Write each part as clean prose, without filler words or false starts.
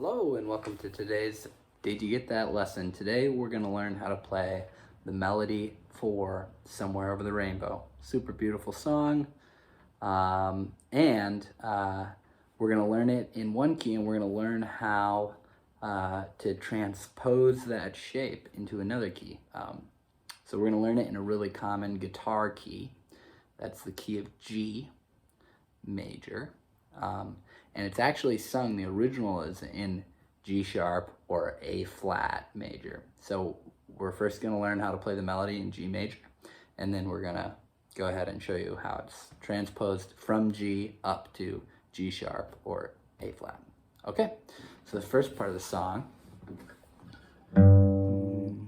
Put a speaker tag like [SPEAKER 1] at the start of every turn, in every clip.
[SPEAKER 1] Hello and welcome to today's Did You Get That lesson. Today we're going to learn how to play the melody for Somewhere Over the Rainbow. Super beautiful song. And we're going to learn it in one key, and we're going to learn how to transpose that shape into another key. So we're going to learn it in a really common guitar key. That's the key of G major. And it's actually sung, the original is in G sharp or A flat major. So we're first going to learn how to play the melody in G major, and then we're going to go ahead and show you how it's transposed from G up to G sharp or A flat. Okay, so the first part of the song. Over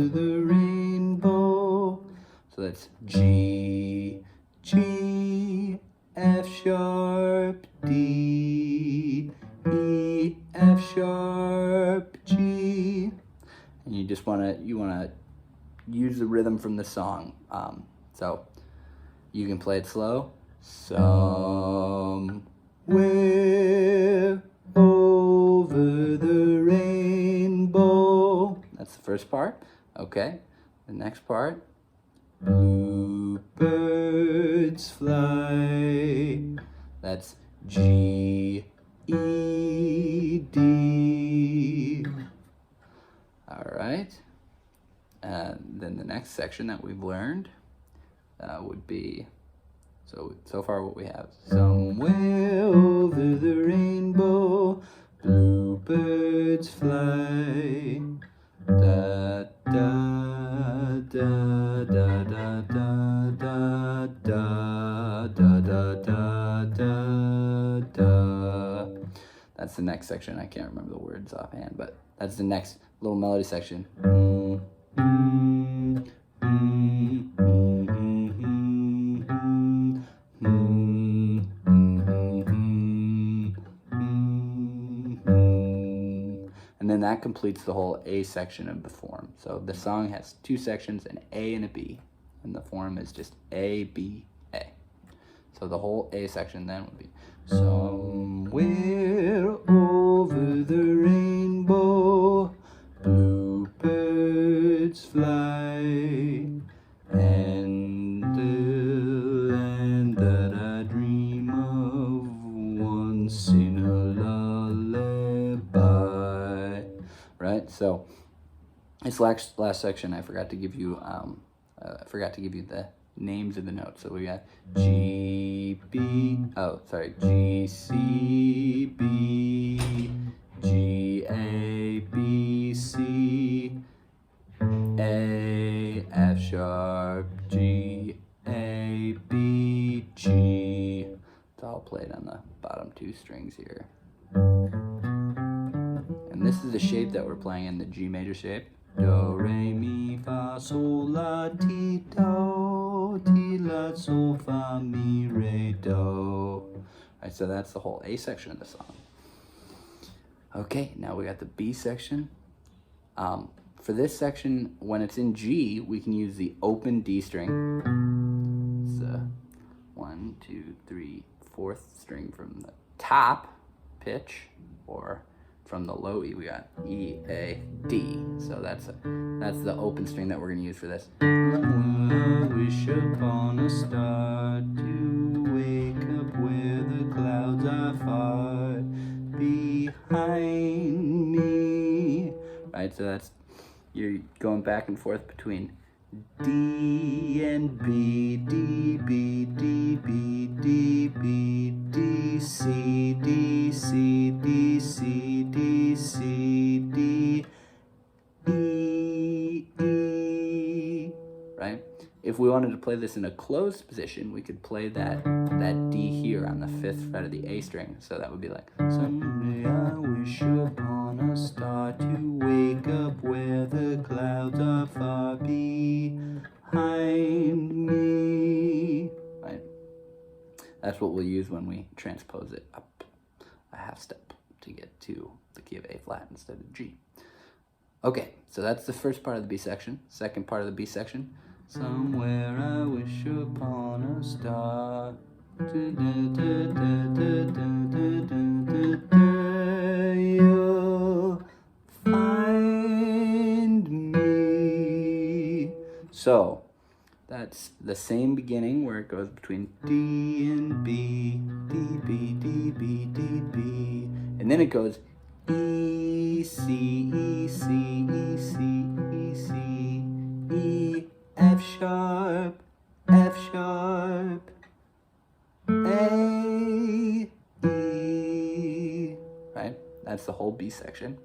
[SPEAKER 1] the rainbow. So that's G, G, F sharp, D, E, F sharp, G. And you just wanna use the rhythm from the song. So you can play it slow. Somewhere over the rainbow. That's the first part. Okay. The next part. Bluebirds fly. That's G, E, D. All right. And then the next section that we've learned would be, so far what we have. Somewhere over the rainbow, bluebirds fly. Da, da, da, da, da, da, da, da, da, da, da, da, da. That's the next section. I can't remember the words offhand, but that's the next little melody section. And then that completes the whole A section of the form. So the song has two sections, an A and a B, and the form is just A, B, A. So the whole A section then would be somewhere over the rainbow, bluebirds fly, and the land that I dream of once in a lullaby. Right? So this last section, I forgot to give you the names of the notes. So we got G, B, G, C, B, G, A, B, C, A, F sharp, G, A, B, G. It's all played on the bottom two strings here. And this is the shape that we're playing in, the G major shape. Do, re, mi, fa, sol, la, ti, do, ti, la, sol, fa, mi, re, do. All right, so that's the whole A section of the song. Okay, now we got the B section. For this section, when it's in G, we can use the open D string. It's 1, 2, 3, 4th string from the top pitch, or from the low E, we got E, A, D. So that's the open string that we're going to use for this. I wish upon a star to wake up where the clouds are far behind me. Right, so you're going back and forth between D and B, D, B, D, B, D, B, D, C, D, C, D, C, D, C, D, E, E. Right? If we wanted to play this in a closed position, we could play that D here on the 5th fret of the A string. So that would be like, someday I wish upon a star to wake up where the clouds are far behind me. Right? That's what we'll use when we transpose it up a half step to get to the key of A flat instead of G. Okay, so that's the first part of the B section. Second part of the B section. Somewhere I wish upon a star. So that's the same beginning where it goes between D and B, D, B, D, B, D, B, and then it goes E, C, E, C, E, C, E, C, E, F sharp, F sharp, A, E, right? That's the whole B section.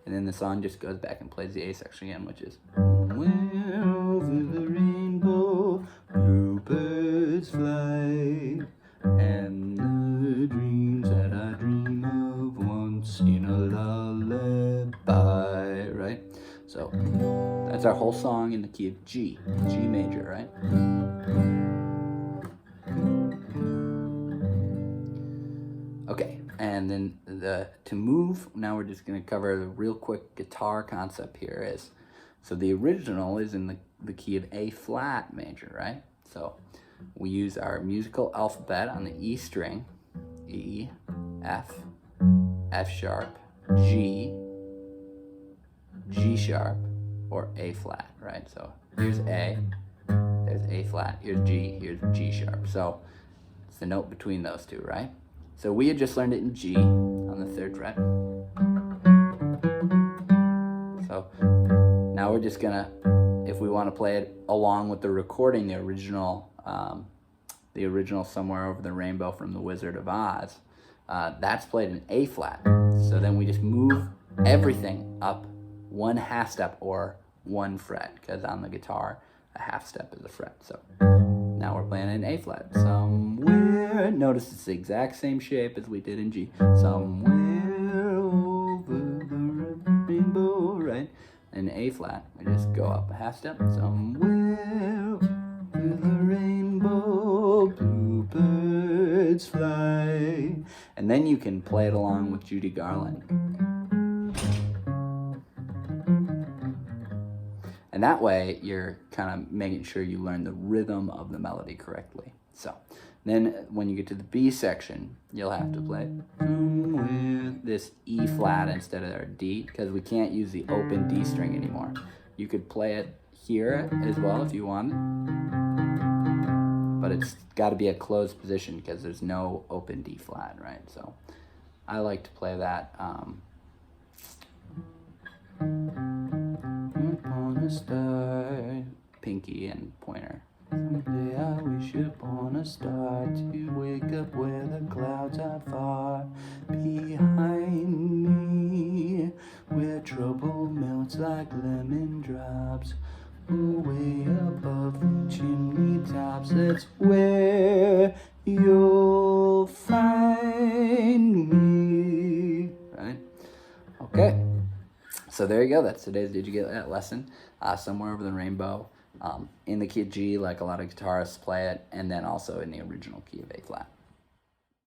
[SPEAKER 1] And then the song just goes back and plays the A section again, which is where over the rainbow bluebirds fly, and the dreams that I dream of once in a lullaby, right? So that's our whole song in the key of G, G major, right? Okay, and then to move, now we're just going to cover the real quick guitar concept here is, so the original is in the key of A flat major, right? So we use our musical alphabet on the E string, E, F, F sharp, G, G sharp, or A flat, right? So here's A, there's A flat, here's G, here's G sharp. So it's the note between those two, right? So we had just learned it in G on the 3rd fret. So now we're just gonna, if we want to play it along with the recording, the original Somewhere Over the Rainbow from The Wizard of Oz, that's played in A flat. So then we just move everything up 1 half step or 1 fret, because on the guitar, a half step is a fret. So now we're playing in A flat. Somewhere, notice it's the exact same shape as we did in G. Somewhere over the rainbow, right? In A flat, we just go up a half step. Somewhere over the rainbow, bluebirds fly. And then you can play it along with Judy Garland. And that way, you're kind of making sure you learn the rhythm of the melody correctly. So then when you get to the B section, you'll have to play with this E flat instead of our D, because we can't use the open D string anymore. You could play it here as well if you want, but it's got to be a closed position because there's no open D flat, right? So I like to play that. Upon a star, pinky and pointer. Someday I wish upon a star to wake up where the clouds are far behind me, where trouble melts like lemon drops way above the chimney tops. That's where you'll find me, right? Okay. So there you go. That's today's Did You Get That lesson. Somewhere Over the Rainbow, in the key of G, like a lot of guitarists play it, and then also in the original key of A flat.